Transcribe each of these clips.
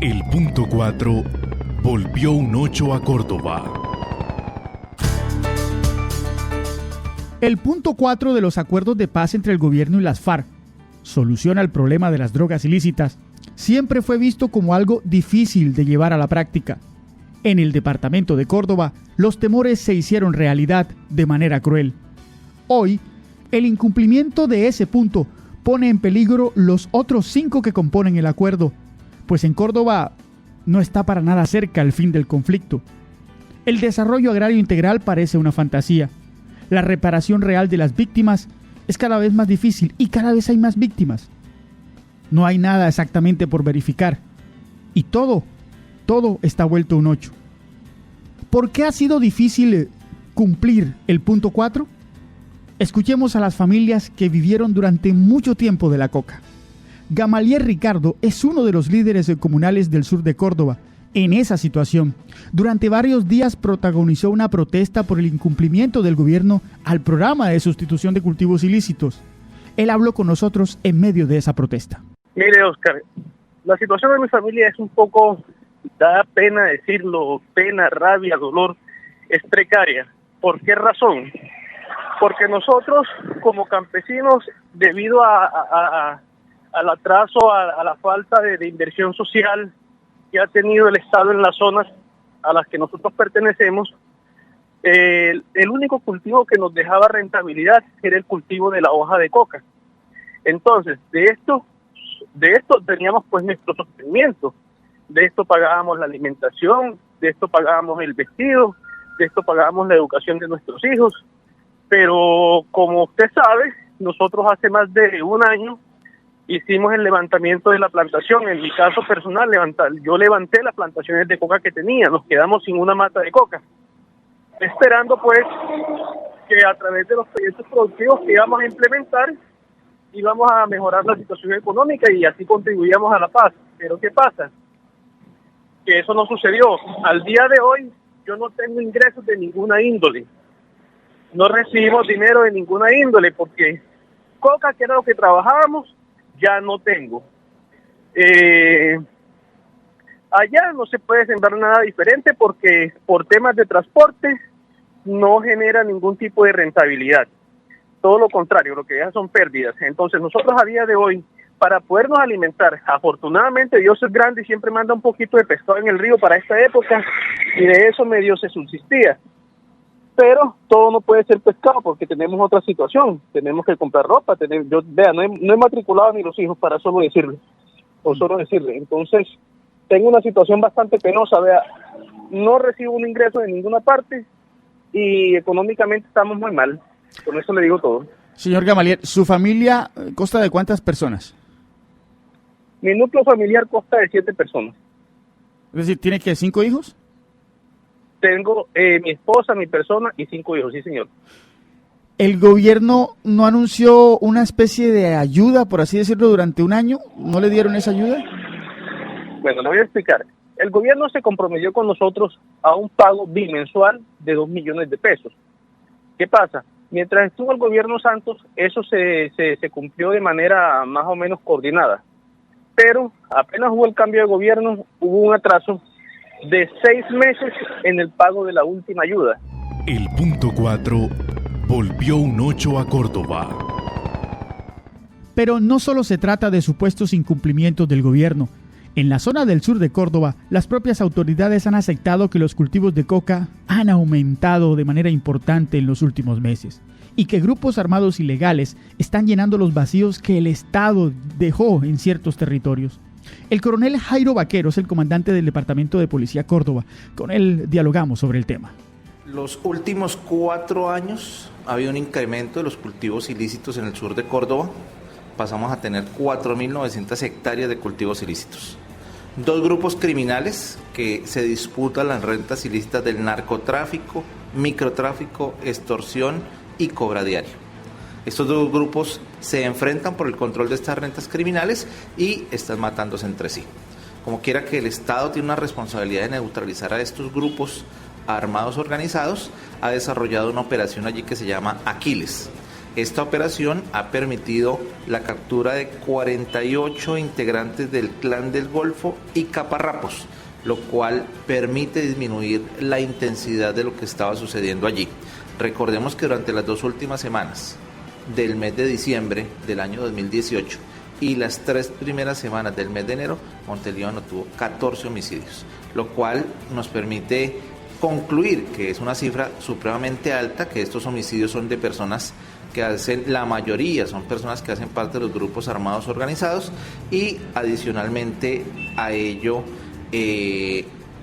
El punto 4 volvió un 8 a Córdoba. El punto 4 de los acuerdos de paz entre el gobierno y las FARC, solución al problema de las drogas ilícitas, siempre fue visto como algo difícil de llevar a la práctica. En el departamento de Córdoba, los temores se hicieron realidad de manera cruel. Hoy, el incumplimiento de ese punto pone en peligro los otros 5 que componen el acuerdo, pues en Córdoba no está para nada cerca el fin del conflicto. El desarrollo agrario integral parece una fantasía. La reparación real de las víctimas es cada vez más difícil y cada vez hay más víctimas. No hay nada exactamente por verificar. Y todo está vuelto un 8. ¿Por qué ha sido difícil cumplir el punto 4? Escuchemos a las familias que vivieron durante mucho tiempo de la coca. Gamaliel Ricardo es uno de los líderes comunales del sur de Córdoba. En esa situación, durante varios días protagonizó una protesta por el incumplimiento del gobierno al programa de sustitución de cultivos ilícitos. Él habló con nosotros en medio de esa protesta. Mire, Oscar, la situación de mi familia es un poco, da pena decirlo, pena, rabia, dolor, es precaria. ¿Por qué razón? Porque nosotros como campesinos, debido al atraso, a la falta de inversión social que ha tenido el Estado en las zonas a las que nosotros pertenecemos, el único cultivo que nos dejaba rentabilidad era el cultivo de la hoja de coca. Entonces, de esto teníamos pues nuestro sostenimiento, de esto pagábamos la alimentación, de esto pagábamos el vestido, de esto pagábamos la educación de nuestros hijos. Pero como usted sabe, nosotros hace más de un año hicimos el levantamiento de la plantación. En mi caso personal, yo levanté las plantaciones de coca que tenía, nos quedamos sin una mata de coca, esperando pues que a través de los proyectos productivos que íbamos a implementar, íbamos a mejorar la situación económica y así contribuíamos a la paz. Pero ¿qué pasa? Que eso no sucedió. Al día de hoy yo no tengo ingresos de ninguna índole. No recibimos dinero de ninguna índole porque coca, que era lo que trabajábamos, ya no tengo. Allá no se puede sembrar nada diferente porque por temas de transporte no genera ningún tipo de rentabilidad. Todo lo contrario, lo que deja son pérdidas. Entonces nosotros a día de hoy, para podernos alimentar, afortunadamente Dios es grande y siempre manda un poquito de pescado en el río para esta época y de eso medio se subsistía. Pero todo no puede ser pescado porque tenemos otra situación, tenemos que comprar ropa, no he matriculado ni los hijos para solo decirle. Entonces, tengo una situación bastante penosa, no recibo un ingreso de ninguna parte y económicamente estamos muy mal, con eso le digo todo. Señor Gamaliel, ¿su familia consta de cuántas personas? Mi núcleo familiar consta de 7 personas. Es decir, ¿tiene que 5 hijos? Tengo mi esposa, mi persona y 5 hijos, sí señor. ¿El gobierno no anunció una especie de ayuda, por así decirlo, durante un año? ¿No le dieron esa ayuda? Bueno, le voy a explicar. El gobierno se comprometió con nosotros a un pago bimensual de 2 millones de pesos. ¿Qué pasa? Mientras estuvo el gobierno Santos, eso se cumplió de manera más o menos coordinada. Pero apenas hubo el cambio de gobierno, hubo un atraso de 6 meses en el pago de la última ayuda. El punto 4 volvió un 8 a Córdoba. Pero no solo se trata de supuestos incumplimientos del gobierno. En la zona del sur de Córdoba, las propias autoridades han aceptado que los cultivos de coca han aumentado de manera importante en los últimos meses y que grupos armados ilegales están llenando los vacíos que el Estado dejó en ciertos territorios. El coronel Jairo Vaquero es el comandante del Departamento de Policía Córdoba. Con él dialogamos sobre el tema. Los últimos 4 años ha habido un incremento de los cultivos ilícitos en el sur de Córdoba. Pasamos a tener 4.900 hectáreas de cultivos ilícitos. 2 grupos criminales que se disputan las rentas ilícitas del narcotráfico, microtráfico, extorsión y cobra diario. Estos 2 grupos se enfrentan por el control de estas rentas criminales y están matándose entre sí. Como quiera que el Estado tiene una responsabilidad de neutralizar a estos grupos armados organizados, ha desarrollado una operación allí que se llama Aquiles. Esta operación ha permitido la captura de 48 integrantes del Clan del Golfo y caparrapos, lo cual permite disminuir la intensidad de lo que estaba sucediendo allí. Recordemos que durante las 2 últimas semanas del mes de diciembre del año 2018 y las 3 primeras semanas del mes de enero, Montelíbano tuvo 14 homicidios, lo cual nos permite concluir que es una cifra supremamente alta, que estos homicidios son de personas que la mayoría son personas que hacen parte de los grupos armados organizados, y adicionalmente a ello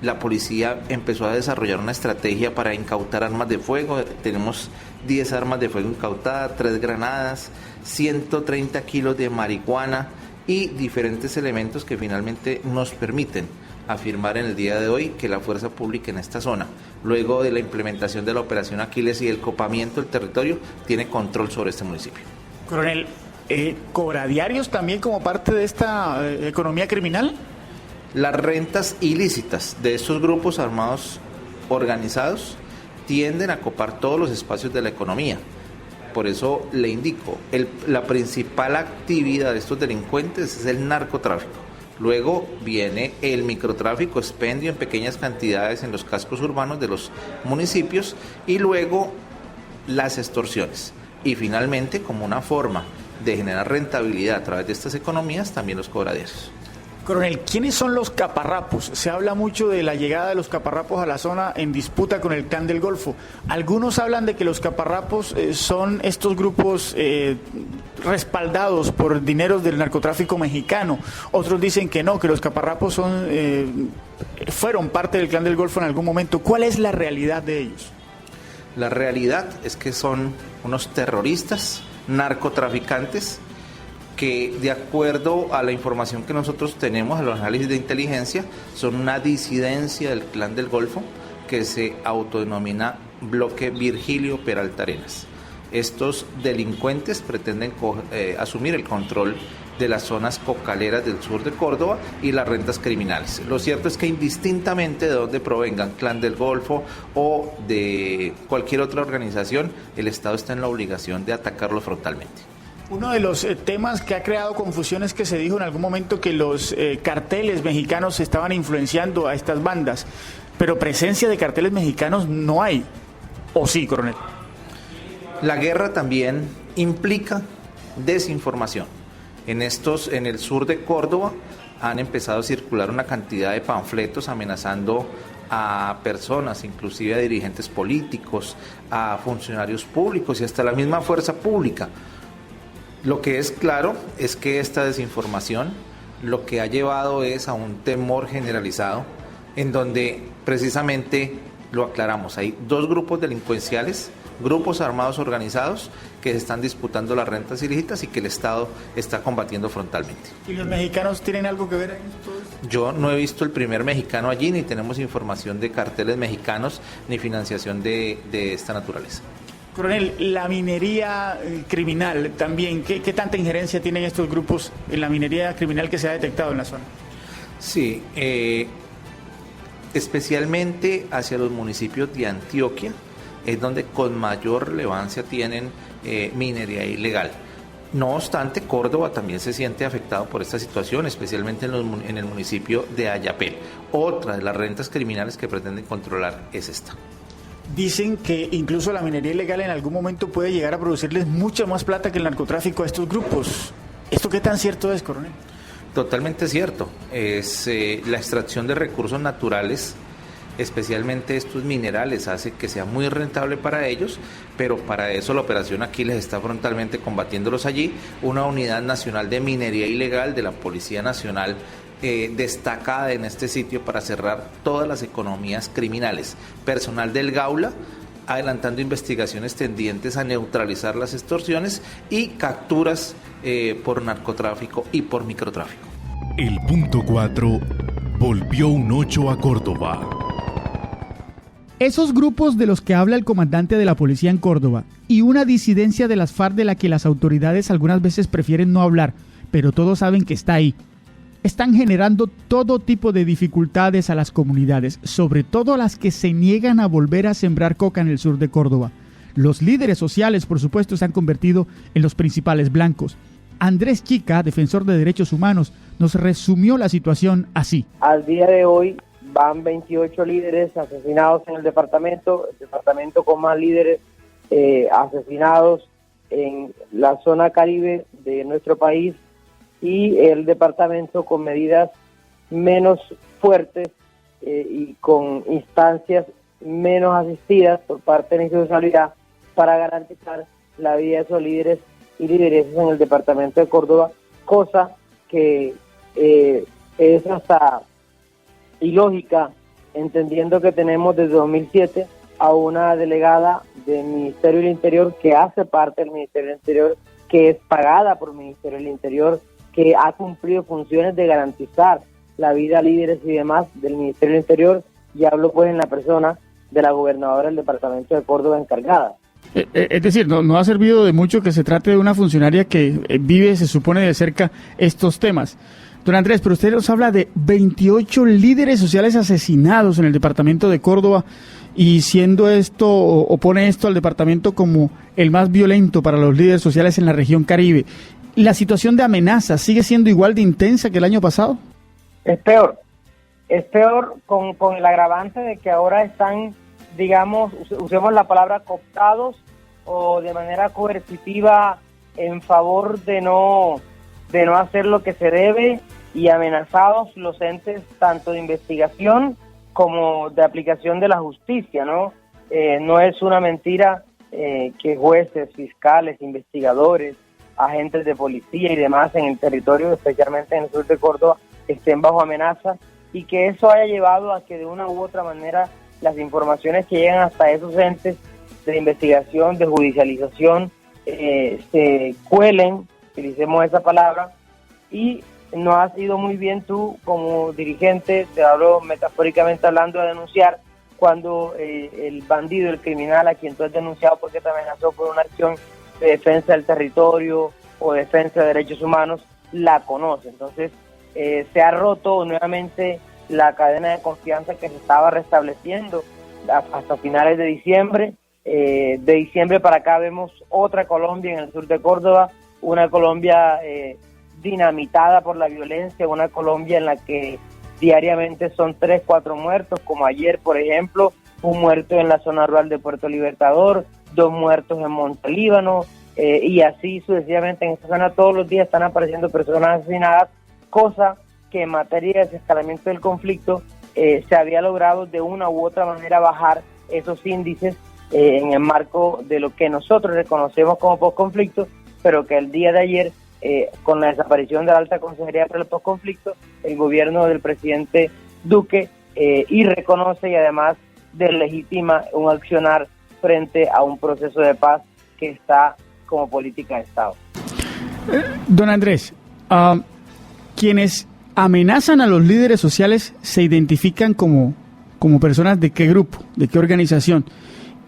la policía empezó a desarrollar una estrategia para incautar armas de fuego. Tenemos 10 armas de fuego incautadas, 3 granadas, 130 kilos de marihuana y diferentes elementos que finalmente nos permiten afirmar en el día de hoy que la fuerza pública en esta zona, luego de la implementación de la operación Aquiles y el copamiento del territorio, tiene control sobre este municipio. Coronel, ¿cobra diarios también como parte de esta economía criminal? Las rentas ilícitas de estos grupos armados organizados tienden a copar todos los espacios de la economía. Por eso le indico, la principal actividad de estos delincuentes es el narcotráfico. Luego viene el microtráfico, expendio en pequeñas cantidades en los cascos urbanos de los municipios, y luego las extorsiones. Y finalmente, como una forma de generar rentabilidad a través de estas economías, también los cobradieros. Coronel, ¿quiénes son los caparrapos? Se habla mucho de la llegada de los caparrapos a la zona en disputa con el Clan del Golfo. Algunos hablan de que los caparrapos son estos grupos respaldados por dineros del narcotráfico mexicano. Otros dicen que no, que los caparrapos fueron parte del Clan del Golfo en algún momento. ¿Cuál es la realidad de ellos? La realidad es que son unos terroristas, narcotraficantes, que de acuerdo a la información que nosotros tenemos, a los análisis de inteligencia, son una disidencia del Clan del Golfo que se autodenomina Bloque Virgilio Peralta Arenas. Estos delincuentes pretenden asumir el control de las zonas cocaleras del sur de Córdoba y las rentas criminales. Lo cierto es que indistintamente de dónde provengan, Clan del Golfo o de cualquier otra organización, el Estado está en la obligación de atacarlos frontalmente. Uno de los temas que ha creado confusión es que se dijo en algún momento que los carteles mexicanos estaban influenciando a estas bandas, pero presencia de carteles mexicanos no hay. ¿O sí, coronel? La guerra también implica desinformación. En el sur de Córdoba han empezado a circular una cantidad de panfletos amenazando a personas, inclusive a dirigentes políticos, a funcionarios públicos y hasta la misma fuerza pública. Lo que es claro es que esta desinformación lo que ha llevado es a un temor generalizado, en donde precisamente lo aclaramos, hay 2 grupos delincuenciales, grupos armados organizados, que se están disputando las rentas ilícitas y que el Estado está combatiendo frontalmente. ¿Y los mexicanos tienen algo que ver en esto? Yo no he visto el primer mexicano allí, ni tenemos información de carteles mexicanos, ni financiación de esta naturaleza. Coronel, la minería criminal también, ¿qué tanta injerencia tienen estos grupos en la minería criminal que se ha detectado en la zona? Sí, especialmente hacia los municipios de Antioquia, es donde con mayor relevancia tienen minería ilegal. No obstante, Córdoba también se siente afectado por esta situación, especialmente en el municipio de Ayapel. Otra de las rentas criminales que pretenden controlar es esta. Dicen que incluso la minería ilegal en algún momento puede llegar a producirles mucha más plata que el narcotráfico a estos grupos. ¿Esto qué tan cierto es, coronel? Totalmente cierto. Es la extracción de recursos naturales, especialmente estos minerales, hace que sea muy rentable para ellos, pero para eso la operación Aquiles está frontalmente combatiéndolos allí. Una unidad nacional de minería ilegal de la Policía Nacional destacada en este sitio para cerrar todas las economías criminales. Personal del Gaula adelantando investigaciones tendientes a neutralizar las extorsiones y capturas por narcotráfico y por microtráfico. El punto 4 volvió un 8 a Córdoba. Esos grupos de los que habla el comandante de la policía en Córdoba y una disidencia de las FARC de la que las autoridades algunas veces prefieren no hablar, pero todos saben que está ahí, están generando todo tipo de dificultades a las comunidades, sobre todo a las que se niegan a volver a sembrar coca en el sur de Córdoba. Los líderes sociales, por supuesto, se han convertido en los principales blancos. Andrés Chica, defensor de derechos humanos, nos resumió la situación así. Al día de hoy van 28 líderes asesinados en el departamento con más líderes asesinados en la zona caribe de nuestro país, y el departamento con medidas menos fuertes y con instancias menos asistidas por parte de la institucionalidad para garantizar la vida de esos líderes y lideresas en el departamento de Córdoba, cosa que es hasta ilógica, entendiendo que tenemos desde 2007 a una delegada del Ministerio del Interior que hace parte del Ministerio del Interior, que es pagada por el Ministerio del Interior, que ha cumplido funciones de garantizar la vida a líderes y demás del Ministerio del Interior, y hablo pues en la persona de la gobernadora del departamento de Córdoba encargada. Es decir, no ha servido de mucho que se trate de una funcionaria que vive, se supone, de cerca estos temas. Don Andrés, pero usted nos habla de 28 líderes sociales asesinados en el departamento de Córdoba, y siendo esto, o pone esto al departamento como el más violento para los líderes sociales en la región Caribe. ¿La situación de amenaza sigue siendo igual de intensa que el año pasado? Es peor con el agravante de que ahora están, digamos, usemos la palabra cooptados o de manera coercitiva en favor de no hacer lo que se debe, y amenazados los entes tanto de investigación como de aplicación de la justicia, ¿no? No es una mentira que jueces, fiscales, investigadores, agentes de policía y demás en el territorio, especialmente en el sur de Córdoba, estén bajo amenaza, y que eso haya llevado a que de una u otra manera las informaciones que llegan hasta esos entes de investigación, de judicialización, se cuelen, utilicemos esa palabra, y no has ido muy bien tú como dirigente, te hablo metafóricamente hablando, de denunciar cuando el bandido, el criminal a quien tú has denunciado porque te amenazó por una acción de defensa del territorio o defensa de derechos humanos, la conoce. Entonces se ha roto nuevamente la cadena de confianza que se estaba restableciendo hasta finales de diciembre. De diciembre para acá vemos otra Colombia en el sur de Córdoba, una Colombia dinamitada por la violencia, una Colombia en la que diariamente son 3, 4 muertos, como ayer, por ejemplo, un muerto en la zona rural de Puerto Libertador, 2 muertos en Montelíbano, y así sucesivamente en esta zona todos los días están apareciendo personas asesinadas, cosa que en materia de desescalamiento del conflicto se había logrado de una u otra manera bajar esos índices en el marco de lo que nosotros reconocemos como postconflicto, pero que el día de ayer, con la desaparición de la Alta Consejería para el Postconflicto, el gobierno del presidente Duque y reconoce y además deslegitima un accionar frente a un proceso de paz que está como política de Estado. Don Andrés, quienes amenazan a los líderes sociales se identifican como personas de qué grupo, de qué organización,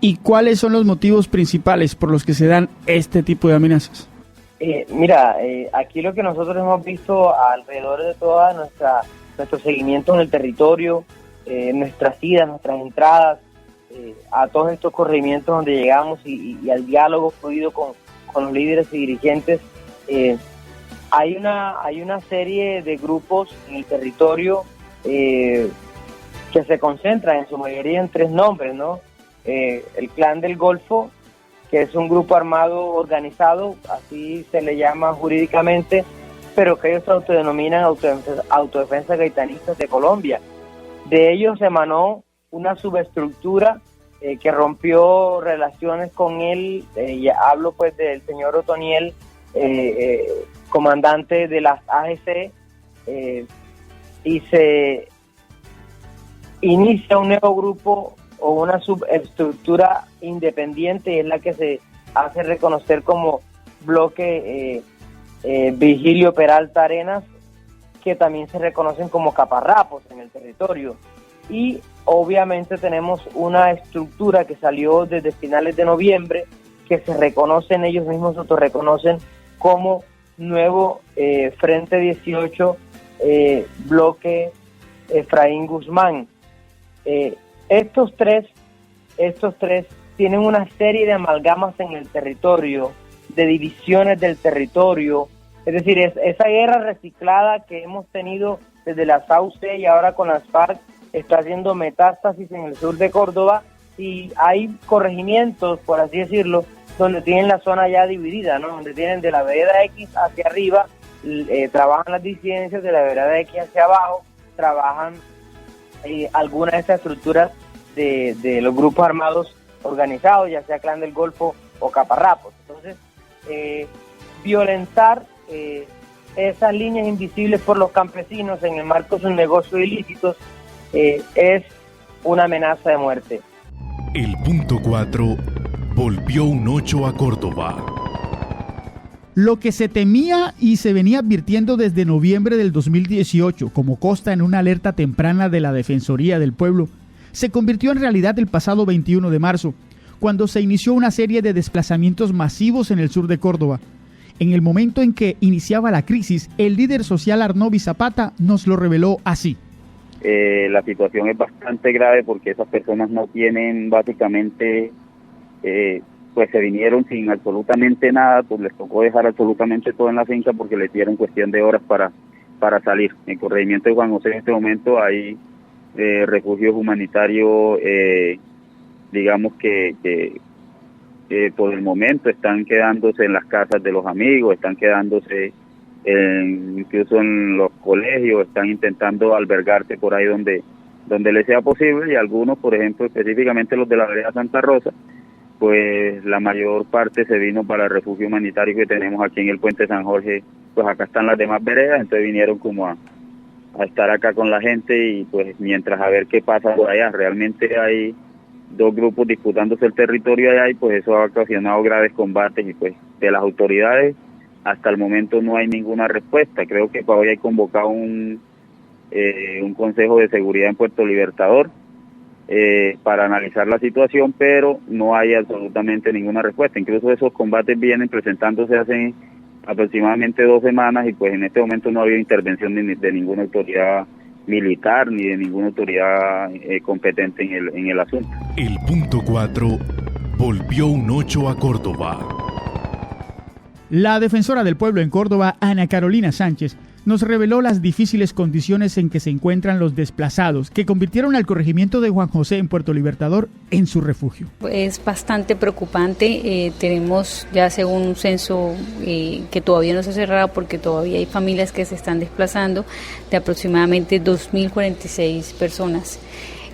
y cuáles son los motivos principales por los que se dan este tipo de amenazas. Aquí lo que nosotros hemos visto alrededor de toda nuestro seguimiento en el territorio, nuestras idas, nuestras entradas, a todos estos corregimientos donde llegamos y al diálogo fluido con los líderes y dirigentes, hay una serie de grupos en el territorio que se concentran en su mayoría en 3 nombres, ¿no? El Clan del Golfo, que es un grupo armado organizado, así se le llama jurídicamente, pero que ellos se autodenominan Autodefensa Gaitanistas de Colombia. De ellos emanó una subestructura que rompió relaciones con él, hablo pues del señor Otoniel, comandante de las AGC, y se inicia un nuevo grupo o una subestructura independiente, y es la que se hace reconocer como bloque Vigilio Peralta Arenas, que también se reconocen como caparrapos en el territorio. Y obviamente tenemos una estructura que salió desde finales de noviembre, que se reconocen, ellos mismos se autorreconocen como nuevo Frente 18 bloque Efraín Guzmán. Estos tres tienen una serie de amalgamas en el territorio, de divisiones del territorio. Es decir, esa guerra reciclada que hemos tenido desde la SAUC y ahora con las FARC está haciendo metástasis en el sur de Córdoba, y hay corregimientos, por así decirlo, donde tienen la zona ya dividida, ¿no? Donde tienen de la vereda X hacia arriba, trabajan las disidencias, de la vereda X hacia abajo, trabajan algunas de estas estructuras de los grupos armados organizados, ya sea Clan del Golfo o Caparrapos. Entonces, violentar esas líneas invisibles por los campesinos en el marco de sus negocios ilícitos es una amenaza de muerte. El punto 4 volvió un 8 a Córdoba. Lo que se temía y se venía advirtiendo desde noviembre del 2018, como consta en una alerta temprana de la Defensoría del Pueblo, se convirtió en realidad el pasado 21 de marzo, cuando se inició una serie de desplazamientos masivos en el sur de Córdoba. En el momento en que iniciaba la crisis, el líder social Arnovi Zapata nos lo reveló así. La situación es bastante grave porque esas personas no tienen básicamente, pues se vinieron sin absolutamente nada, pues les tocó dejar absolutamente todo en la finca porque les dieron cuestión de horas para salir. En el corregimiento de Juan José en este momento hay refugios humanitarios, digamos que por el momento están quedándose en las casas de los amigos, están quedándose incluso en los colegios, están intentando albergarse por ahí donde les sea posible, y algunos, por ejemplo, específicamente los de la vereda Santa Rosa, pues la mayor parte se vino para el refugio humanitario que tenemos aquí en el Puente San Jorge. Pues acá están las demás veredas, entonces vinieron como a estar acá con la gente, y pues mientras a ver qué pasa por allá. Realmente hay dos grupos disputándose el territorio allá, y pues eso ha ocasionado graves combates, y pues de las autoridades hasta el momento no hay ninguna respuesta. Creo que para hoy hay convocado un Consejo de Seguridad en Puerto Libertador para analizar la situación, pero no hay absolutamente ninguna respuesta. Incluso esos combates vienen presentándose hace aproximadamente 2 semanas, y pues en este momento no ha habido intervención de ninguna autoridad militar ni de ninguna autoridad competente en el asunto. El punto 4 volvió un 8 a Córdoba. La defensora del pueblo en Córdoba, Ana Carolina Sánchez, nos reveló las difíciles condiciones en que se encuentran los desplazados, que convirtieron al corregimiento de Juan José en Puerto Libertador en su refugio. Es bastante preocupante. Tenemos ya, según un censo que todavía no se ha cerrado porque todavía hay familias que se están desplazando, de aproximadamente 2.046 personas.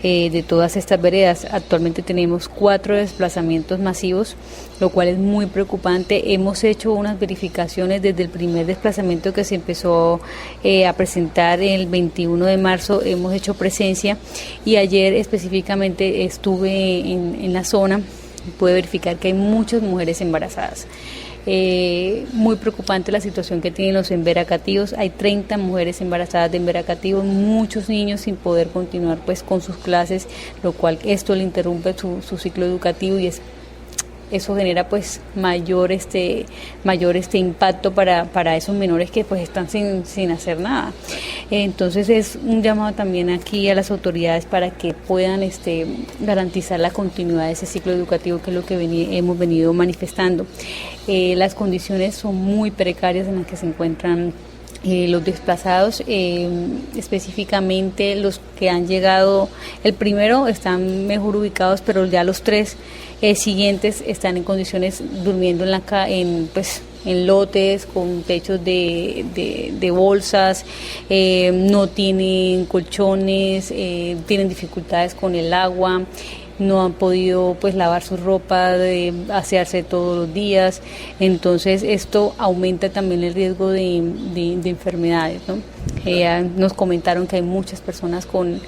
De todas estas veredas, actualmente tenemos 4 desplazamientos masivos, lo cual es muy preocupante. Hemos hecho unas verificaciones desde el primer desplazamiento que se empezó a presentar el 21 de marzo, hemos hecho presencia, y ayer específicamente estuve en la zona, pude verificar que hay muchas mujeres embarazadas. Muy preocupante la situación que tienen los emberacativos. Hay 30 mujeres embarazadas de emberacativos, muchos niños sin poder continuar pues con sus clases, lo cual esto le interrumpe su ciclo educativo, y eso genera pues mayor impacto para esos menores que pues están sin hacer nada. Entonces es un llamado también aquí a las autoridades para que puedan garantizar la continuidad de ese ciclo educativo, que es lo que hemos venido manifestando. Las condiciones son muy precarias en las que se encuentran los desplazados, específicamente los que han llegado, el primero están mejor ubicados, pero ya los 3 siguientes están en condiciones durmiendo en lotes con techos de bolsas, no tienen colchones, tienen dificultades con el agua, no han podido pues lavar su ropa, asearse todos los días. Entonces esto aumenta también el riesgo de enfermedades, ¿no? Nos comentaron que hay muchas personas con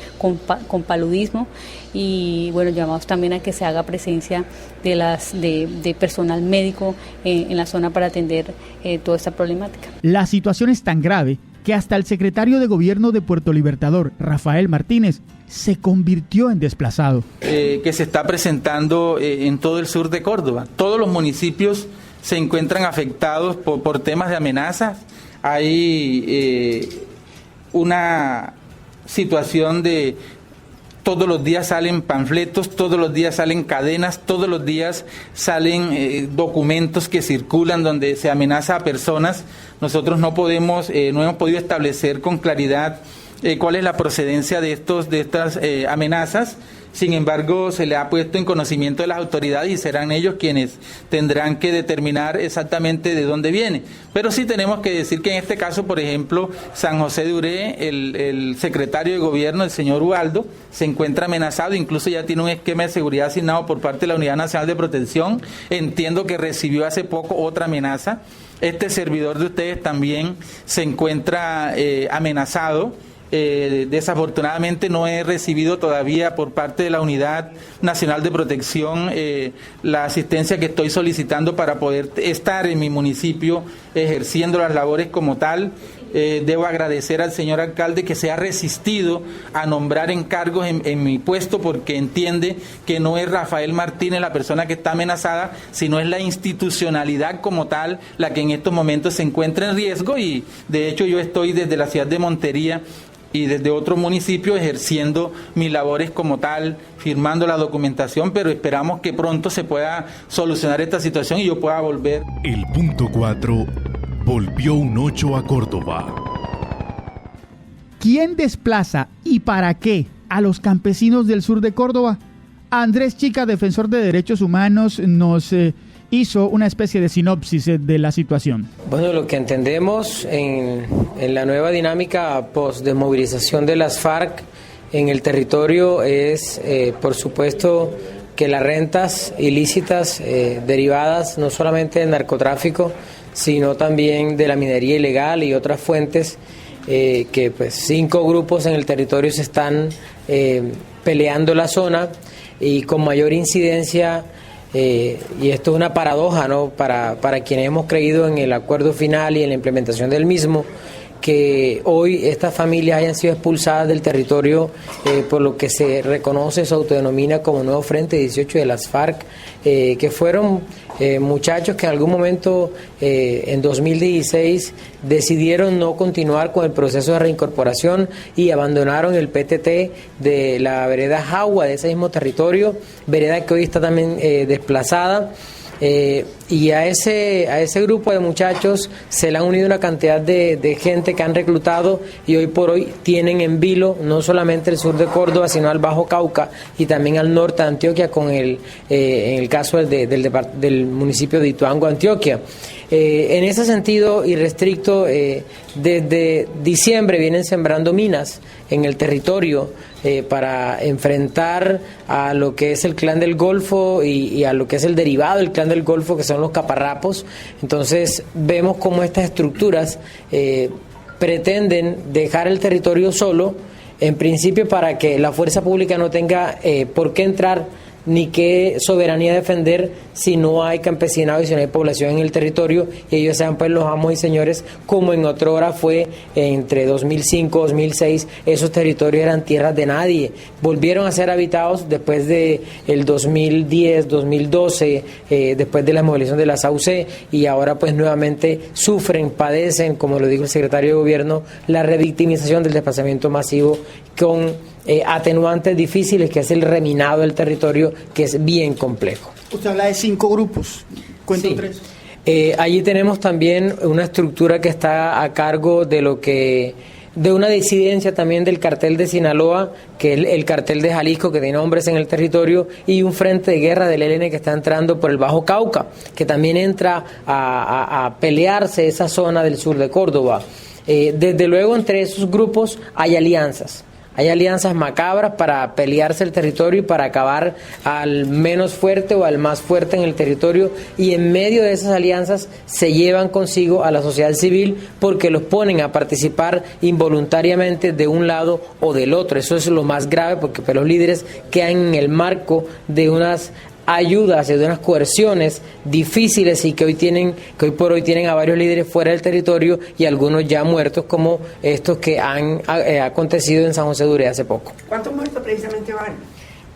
paludismo, y bueno, llamamos también a que se haga presencia de personal médico en la zona para atender toda esta problemática. La situación es tan grave que hasta el secretario de Gobierno de Puerto Libertador, Rafael Martínez, se convirtió en desplazado. Que se está presentando en todo el sur de Córdoba. Todos los municipios se encuentran afectados por temas de amenazas. Hay una situación de todos los días salen panfletos, todos los días salen cadenas, todos los días salen documentos que circulan donde se amenaza a personas. Nosotros no hemos podido establecer con claridad cuál es la procedencia de estas amenazas. Sin embargo, se le ha puesto en conocimiento de las autoridades y serán ellos quienes tendrán que determinar exactamente de dónde viene. Pero sí tenemos que decir que en este caso, por ejemplo, San José de Uré, el secretario de gobierno, el señor Ubaldo, se encuentra amenazado, incluso ya tiene un esquema de seguridad asignado por parte de la Unidad Nacional de Protección. Entiendo que recibió hace poco otra amenaza. Este servidor de ustedes también se encuentra amenazado. Desafortunadamente no he recibido todavía por parte de la Unidad Nacional de Protección la asistencia que estoy solicitando para poder estar en mi municipio ejerciendo las labores como tal. Debo agradecer al señor alcalde que se ha resistido a nombrar encargos en mi puesto, porque entiende que no es Rafael Martínez la persona que está amenazada, sino es la institucionalidad como tal la que en estos momentos se encuentra en riesgo. Y de hecho yo estoy desde la ciudad de Montería y desde otro municipio ejerciendo mis labores como tal, firmando la documentación, pero esperamos que pronto se pueda solucionar esta situación y yo pueda volver. El punto 4 volvió un 8 a Córdoba. ¿Quién desplaza y para qué a los campesinos del sur de Córdoba? Andrés Chica, defensor de derechos humanos, nos hizo una especie de sinopsis de la situación. Bueno, lo que entendemos en la nueva dinámica post-desmovilización de las FARC en el territorio es, por supuesto, que las rentas ilícitas derivadas no solamente del narcotráfico, sino también de la minería ilegal y otras fuentes, que pues 5 grupos en el territorio se están peleando la zona y con mayor incidencia. Y esto es una paradoja, ¿no? Para quienes hemos creído en el acuerdo final y en la implementación del mismo, que hoy estas familias hayan sido expulsadas del territorio por lo que se reconoce, se autodenomina como Nuevo Frente 18 de las FARC, que fueron muchachos que en algún momento en 2016 decidieron no continuar con el proceso de reincorporación y abandonaron el PTT de la vereda Jagua, de ese mismo territorio, vereda que hoy está también desplazada. Y a ese grupo de muchachos se le han unido una cantidad de gente que han reclutado y hoy por hoy tienen en vilo no solamente el sur de Córdoba, sino al Bajo Cauca y también al norte de Antioquia, en el caso del municipio de Ituango, Antioquia. En ese sentido irrestricto, desde diciembre vienen sembrando minas en el territorio para enfrentar a lo que es el Clan del Golfo y a lo que es el derivado del Clan del Golfo, que son los caparrapos. Entonces vemos cómo estas estructuras pretenden dejar el territorio solo, en principio para que la fuerza pública no tenga por qué entrar ni qué soberanía defender si no hay campesinado y si no hay población en el territorio, y ellos sean pues los amos y señores, como en otra hora fue entre 2005 y 2006, esos territorios eran tierras de nadie, volvieron a ser habitados después de el 2010, 2012, después de la movilización de la SAUCE, y ahora pues nuevamente sufren, padecen, como lo dijo el secretario de gobierno, la revictimización del desplazamiento masivo con atenuantes difíciles, que es el reminado del territorio, que es bien complejo. Usted habla de 5 grupos, cuento sí. 3. Allí tenemos también una estructura que está a cargo de una disidencia también del cartel de Sinaloa, que es el cartel de Jalisco, que tiene hombres en el territorio, y un frente de guerra del ELN que está entrando por el Bajo Cauca, que también entra a pelearse esa zona del sur de Córdoba. Desde luego entre esos grupos hay alianzas. Hay alianzas macabras para pelearse el territorio y para acabar al menos fuerte o al más fuerte en el territorio, y en medio de esas alianzas se llevan consigo a la sociedad civil porque los ponen a participar involuntariamente de un lado o del otro. Eso es lo más grave, porque pues, los líderes quedan en el marco de unas ayudas y de unas coerciones difíciles, y que hoy por hoy tienen a varios líderes fuera del territorio y algunos ya muertos, como estos que han acontecido en San José de Uré hace poco. ¿Cuántos muertos precisamente van?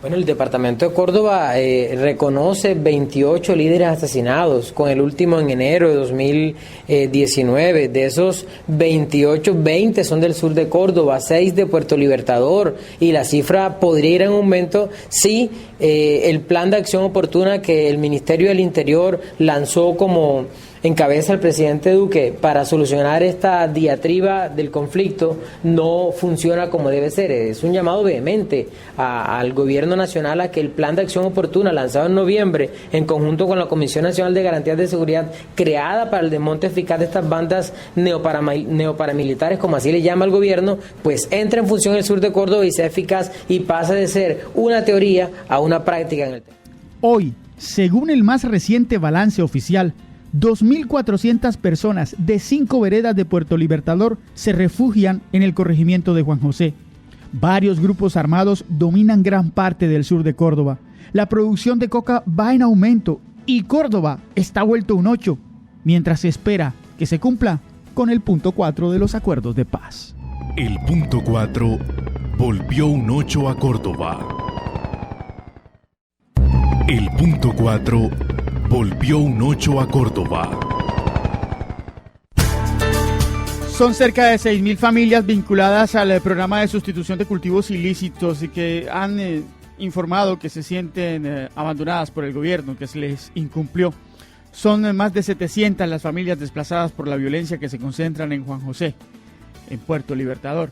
Bueno, el departamento de Córdoba reconoce 28 líderes asesinados, con el último en enero de 2019. De esos 28, 20 son del sur de Córdoba, 6 de Puerto Libertador, y la cifra podría ir en aumento si el plan de acción oportuna que el Ministerio del Interior lanzó como encabeza el presidente Duque para solucionar esta diatriba del conflicto no funciona como debe ser. Es un llamado vehemente al gobierno nacional a que el plan de acción oportuna lanzado en noviembre en conjunto con la Comisión Nacional de Garantías de Seguridad creada para el desmonte eficaz de estas bandas neoparamilitares, como así le llama el gobierno, pues entre en función en el sur de Córdoba y sea eficaz y pase de ser una teoría a una práctica en el tema. Hoy, según el más reciente balance oficial, 2.400 personas de 5 veredas de Puerto Libertador se refugian en el corregimiento de Juan José. Varios grupos armados dominan gran parte del sur de Córdoba. La producción de coca va en aumento y Córdoba está vuelto un 8, mientras se espera que se cumpla con el punto 4 de los acuerdos de paz. El punto 4 volvió un 8 a Córdoba. El punto 4 volvió un 8 a Córdoba. Son cerca de 6.000 familias vinculadas al programa de sustitución de cultivos ilícitos y que han informado que se sienten abandonadas por el gobierno, que se les incumplió. Son más de 700 las familias desplazadas por la violencia que se concentran en Juan José, en Puerto Libertador.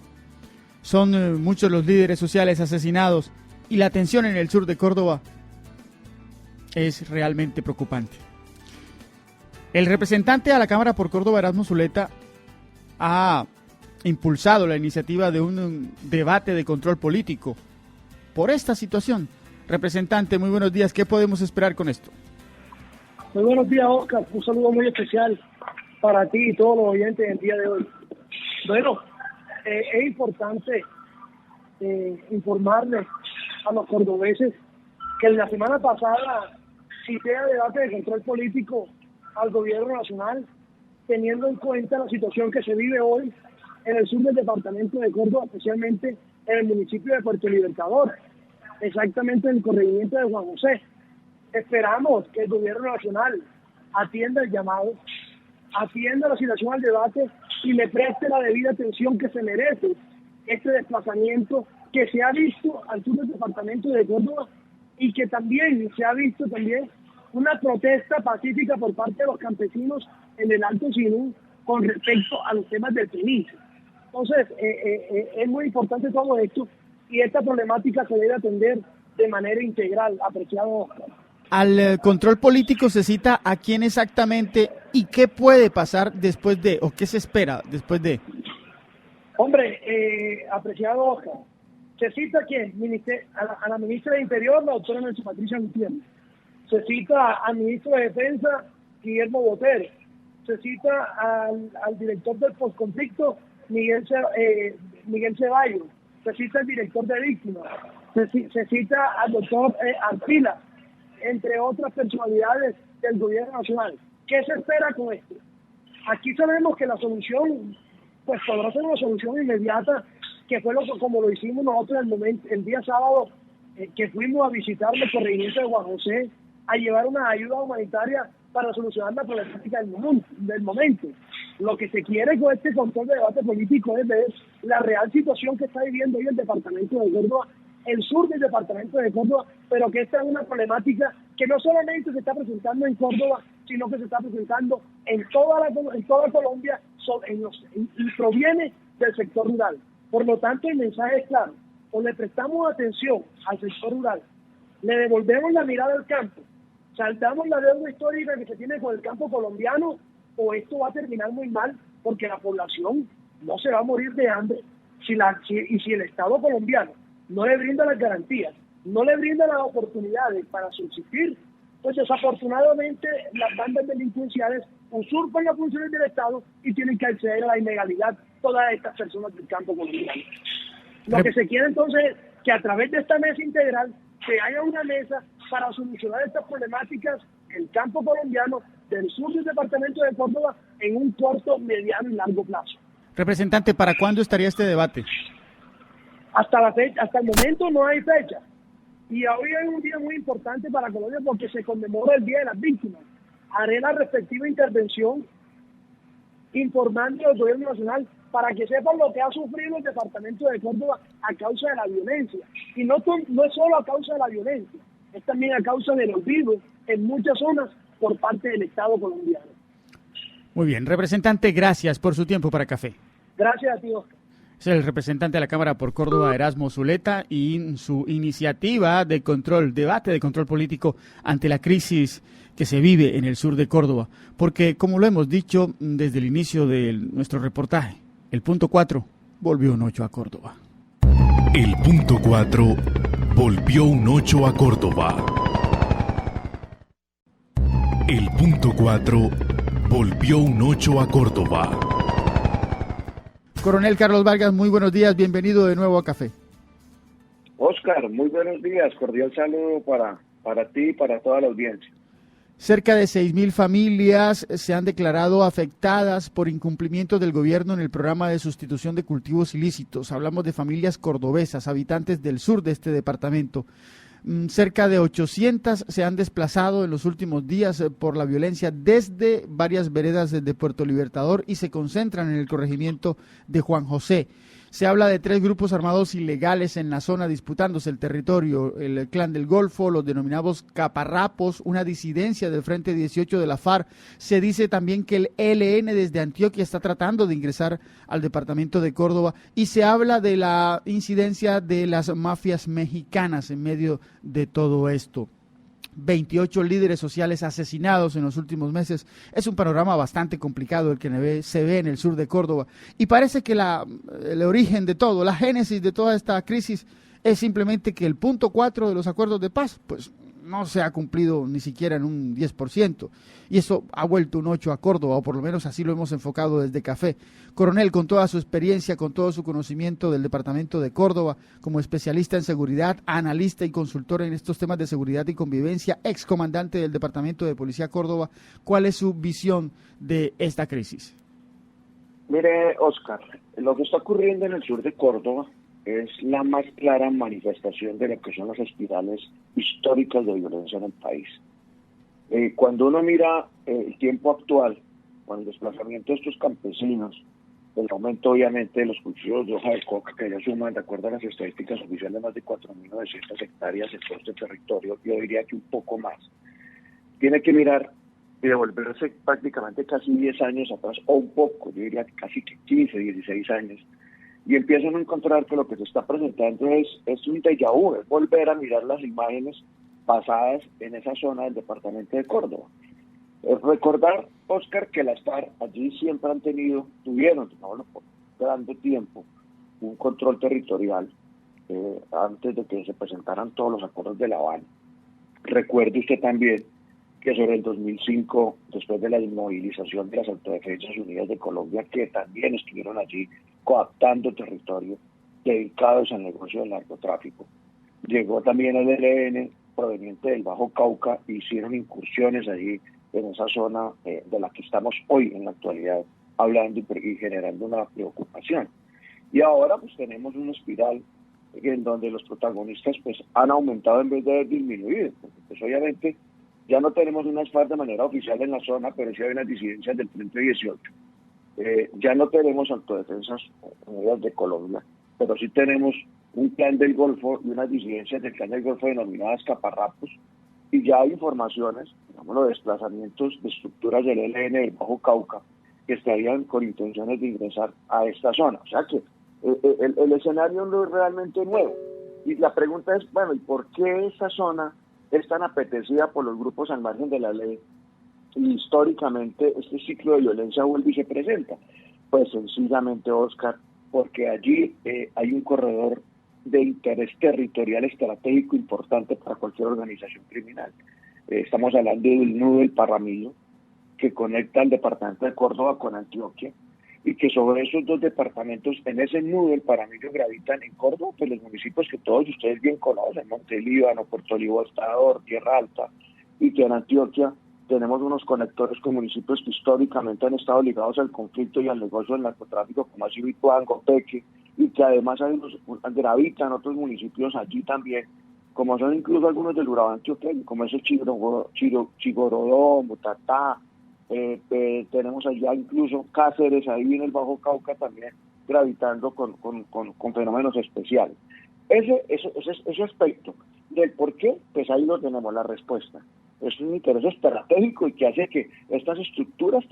Son muchos los líderes sociales asesinados y la tensión en el sur de Córdoba es realmente preocupante. El representante a la Cámara por Córdoba, Erasmo Zuleta, ha impulsado la iniciativa de un debate de control político por esta situación. Representante, muy buenos días. ¿Qué podemos esperar con esto? Muy buenos días, Oscar. Un saludo muy especial para ti y todos los oyentes el día de hoy. Bueno, es importante informarles a los cordobeses que la semana pasada cité a debate de control político al gobierno nacional, teniendo en cuenta la situación que se vive hoy en el sur del departamento de Córdoba, especialmente en el municipio de Puerto Libertador, exactamente en el corregimiento de Juan José. Esperamos que el gobierno nacional atienda el llamado, atienda la situación al debate y le preste la debida atención que se merece este desplazamiento que se ha visto al sur del departamento de Córdoba y que también se ha visto una protesta pacífica por parte de los campesinos en el Alto Sinú con respecto a los temas del permiso. Entonces, es muy importante todo esto y esta problemática se debe atender de manera integral, apreciado Oscar. Al control político se cita a quién exactamente y qué puede pasar después de, o qué se espera después de. Hombre, apreciado Oscar, se cita a quién, a la ministra de Interior, la doctora Nelson Patricia Gutiérrez. Se cita al ministro de Defensa, Guillermo Botero. Se cita al director del postconflicto, Miguel Ceballos. Se cita al director de víctimas. Se cita al doctor Arpila, entre otras personalidades del gobierno nacional. ¿Qué se espera con esto? Aquí sabemos que la solución, pues podrá ser una solución inmediata, que fue como lo hicimos nosotros el día sábado, que fuimos a visitar el corregimiento de Juan José, a llevar una ayuda humanitaria para solucionar la problemática del momento. Lo que se quiere con este control de debate político es ver la real situación que está viviendo hoy el departamento de Córdoba, el sur del departamento de Córdoba, pero que esta es una problemática que no solamente se está presentando en Córdoba, sino que se está presentando en toda Colombia y proviene del sector rural. Por lo tanto, el mensaje es claro: o le prestamos atención al sector rural, le devolvemos la mirada al campo, saltamos la deuda histórica que se tiene con el campo colombiano, o esto va a terminar muy mal, porque la población no se va a morir de hambre si el Estado colombiano no le brinda las garantías, no le brinda las oportunidades para subsistir. Pues desafortunadamente las bandas delincuenciales usurpan las funciones del Estado y tienen que acceder a la ilegalidad todas estas personas del campo colombiano. Lo que se quiere entonces es que a través de esta mesa integral se haya una mesa para solucionar estas problemáticas del campo colombiano, del sur del departamento de Córdoba, en un corto, mediano y largo plazo. Representante, ¿para cuándo estaría este debate? Hasta el momento no hay fecha. Y hoy es un día muy importante para Colombia porque se conmemora el Día de las Víctimas. Haré la respectiva intervención informando al gobierno nacional para que sepan lo que ha sufrido el departamento de Córdoba a causa de la violencia. Y no es solo a causa de la violencia, es también a causa del olvido en muchas zonas por parte del Estado colombiano. Muy bien, representante, gracias por su tiempo para Café. Gracias a ti, Oscar. Es el representante de la Cámara por Córdoba, Erasmo Zuleta, y su iniciativa de debate de control político ante la crisis que se vive en el sur de Córdoba. Porque, como lo hemos dicho desde el inicio de nuestro reportaje, el punto 4 volvió un 8 a Córdoba. El punto 4 volvió un 8 a Córdoba. El punto 4 volvió un 8 a Córdoba. Coronel Carlos Vargas, muy buenos días, bienvenido de nuevo a Café. Oscar, muy buenos días, cordial saludo para ti y para toda la audiencia. Cerca de 6.000 familias se han declarado afectadas por incumplimiento del gobierno en el programa de sustitución de cultivos ilícitos. Hablamos de familias cordobesas, habitantes del sur de este departamento. Cerca de 800 se han desplazado en los últimos días por la violencia desde varias veredas de Puerto Libertador y se concentran en el corregimiento de Juan José. Se habla de 3 grupos armados ilegales en la zona disputándose el territorio, el Clan del Golfo, los denominados caparrapos, una disidencia del Frente 18 de la FARC. Se dice también que el ELN desde Antioquia está tratando de ingresar al departamento de Córdoba y se habla de la incidencia de las mafias mexicanas en medio de todo esto. 28 líderes sociales asesinados en los últimos meses. Es un panorama bastante complicado el que se ve en el sur de Córdoba. Y parece que el origen de todo, la génesis de toda esta crisis es simplemente que el punto 4 de los acuerdos de paz, pues no se ha cumplido ni siquiera en un 10%. Y eso ha vuelto un 8 a Córdoba, o por lo menos así lo hemos enfocado desde Café. Coronel, con toda su experiencia, con todo su conocimiento del departamento de Córdoba, como especialista en seguridad, analista y consultor en estos temas de seguridad y convivencia, excomandante del Departamento de Policía Córdoba, ¿cuál es su visión de esta crisis? Mire, Oscar, lo que está ocurriendo en el sur de Córdoba es la más clara manifestación de lo que son las espirales históricas de violencia en el país. Cuando uno mira el tiempo actual, con el desplazamiento de estos campesinos, el aumento obviamente de los cultivos de hoja de coca, que ya suman, de acuerdo a las estadísticas oficiales, más de 4.900 hectáreas en todo este territorio, yo diría que un poco más. Tiene que mirar y devolverse prácticamente casi 10 años atrás, o un poco, yo diría que casi 15, 16 años, y empiezan a encontrar que lo que se está presentando es un déjà vu, es volver a mirar las imágenes pasadas en esa zona del departamento de Córdoba. Recordar, Oscar, que las FARC allí siempre tuvieron por grande tiempo un control territorial antes de que se presentaran todos los acuerdos de La Habana. Recuerde usted también que sobre el 2005, después de la inmovilización de las Autodefensas Unidas de Colombia, que también estuvieron allí coaptando territorio dedicados al negocio del narcotráfico, llegó también el ELN proveniente del Bajo Cauca e hicieron incursiones allí en esa zona de la que estamos hoy en la actualidad hablando y generando una preocupación. Y ahora pues tenemos una espiral en donde los protagonistas pues han aumentado en vez de haber disminuido, porque pues obviamente ya no tenemos unas FARC de manera oficial en la zona, pero sí hay unas disidencias del Frente 18. Ya no tenemos Autodefensas Unidas de Colombia, pero sí tenemos un Clan del Golfo y unas disidencias del Clan del Golfo denominadas caparrapos, y ya hay informaciones, digamos, de desplazamientos de estructuras del ELN del Bajo Cauca que estarían con intenciones de ingresar a esta zona. O sea que el escenario no es realmente nuevo. Y la pregunta es, bueno, ¿y por qué esta zona es tan apetecida por los grupos al margen de la ley? Y históricamente este ciclo de violencia vuelve y se presenta. Pues sencillamente, Oscar, porque allí hay un corredor de interés territorial estratégico importante para cualquier organización criminal. Estamos hablando del nudo del Parramillo, que conecta el departamento de Córdoba con Antioquia, y que sobre esos dos departamentos, en ese nudo del Parramillo, gravitan en Córdoba pues los municipios que todos ustedes bien conocen: Montelíbano, Puerto Libertador, Tierra Alta, y que en Antioquia tenemos unos conectores con municipios que históricamente han estado ligados al conflicto y al negocio del narcotráfico, como así Vituango, Peque, y que además gravitan otros municipios allí también, como son incluso algunos del Urabá antioqueño, como es el Chigorodó, Mutatá, tenemos allá incluso Cáceres, ahí en el Bajo Cauca también, gravitando con fenómenos especiales. Ese aspecto del por qué, pues ahí lo tenemos, la respuesta. Es un interés estratégico y que hace que estas estructuras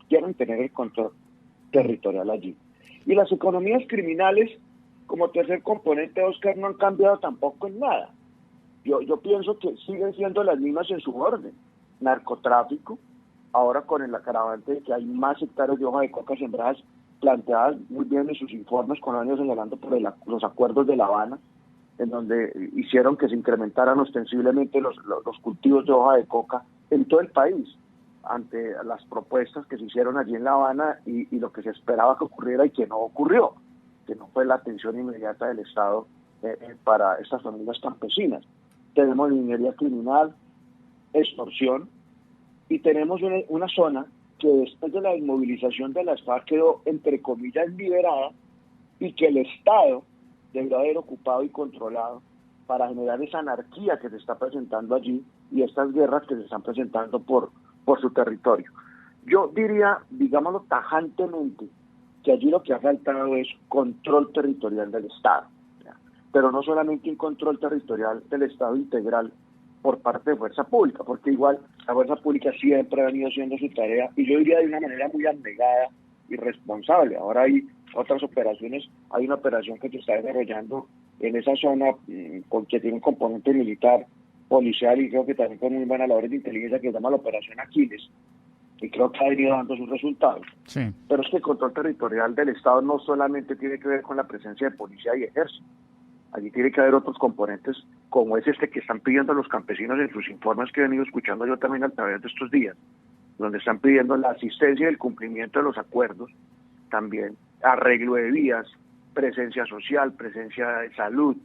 quieran tener el control territorial allí. Y las economías criminales, como tercer componente, Oscar, no han cambiado tampoco en nada. Yo pienso que siguen siendo las mismas en su orden. Narcotráfico, ahora con el agravante de que hay más hectáreas de hoja de coca sembradas, planteadas muy bien en sus informes, con años señalando por los acuerdos de La Habana, en donde hicieron que se incrementaran ostensiblemente los cultivos de hoja de coca en todo el país, ante las propuestas que se hicieron allí en La Habana y lo que se esperaba que ocurriera y que no ocurrió, que no fue la atención inmediata del Estado para estas familias campesinas. Tenemos minería criminal, extorsión, y tenemos una zona que después de la desmovilización de las FARC quedó, entre comillas, liberada, y que el Estado debió haber ocupado y controlado para generar esa anarquía que se está presentando allí y estas guerras que se están presentando por su territorio. Yo diría, digámoslo tajantemente, que allí lo que ha faltado es control territorial del Estado, ¿ya? Pero no solamente un control territorial del Estado integral por parte de Fuerza Pública, porque igual la Fuerza Pública siempre ha venido haciendo su tarea, y yo diría de una manera muy abnegada y responsable. Ahora hay otras operaciones, hay una operación que se está desarrollando en esa zona que tiene un componente militar, policial y creo que también con muy buenas labores de inteligencia, que se llama la Operación Aquiles, y creo que ha venido dando sus resultados. Sí. Pero es que el control territorial del Estado no solamente tiene que ver con la presencia de policía y ejército. Allí tiene que haber otros componentes, como es que están pidiendo los campesinos en sus informes que he venido escuchando yo también a través de estos días, donde están pidiendo la asistencia y el cumplimiento de los acuerdos, también arreglo de vías, presencia social, presencia de salud,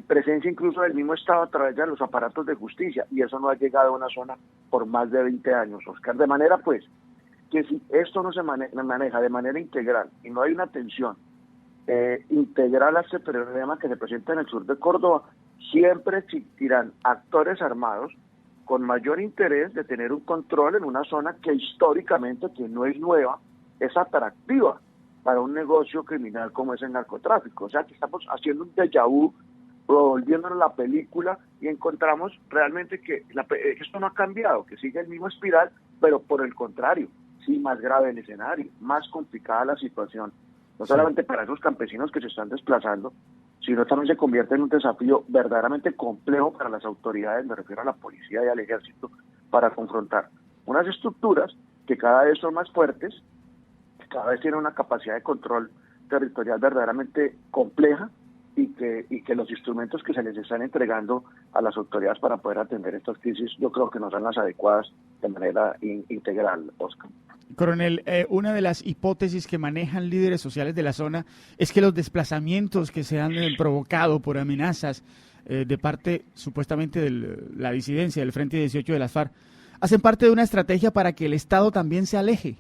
presencia incluso del mismo Estado a través de los aparatos de justicia, y eso no ha llegado a una zona por más de 20 años, Oscar. De manera, pues, que si esto no se maneja de manera integral y no hay una atención integral a este problema que se presenta en el sur de Córdoba, siempre existirán actores armados con mayor interés de tener un control en una zona que históricamente, que no es nueva, es atractiva para un negocio criminal como es el narcotráfico. O sea, que estamos haciendo un déjà vu, volviéndonos la película, y encontramos realmente que esto no ha cambiado, que sigue el mismo espiral, pero por el contrario, sí, más grave el escenario, más complicada la situación, no solamente para esos campesinos que se están desplazando, sino también se convierte en un desafío verdaderamente complejo para las autoridades, me refiero a la policía y al ejército, para confrontar unas estructuras que cada vez son más fuertes, que cada vez tienen una capacidad de control territorial verdaderamente compleja, y que los instrumentos que se les están entregando a las autoridades para poder atender estas crisis, yo creo que no son las adecuadas de manera integral, Oscar. Coronel, una de las hipótesis que manejan líderes sociales de la zona es que los desplazamientos que se han provocado por amenazas de parte supuestamente de la disidencia del Frente 18 de las FARC hacen parte de una estrategia para que el Estado también se aleje.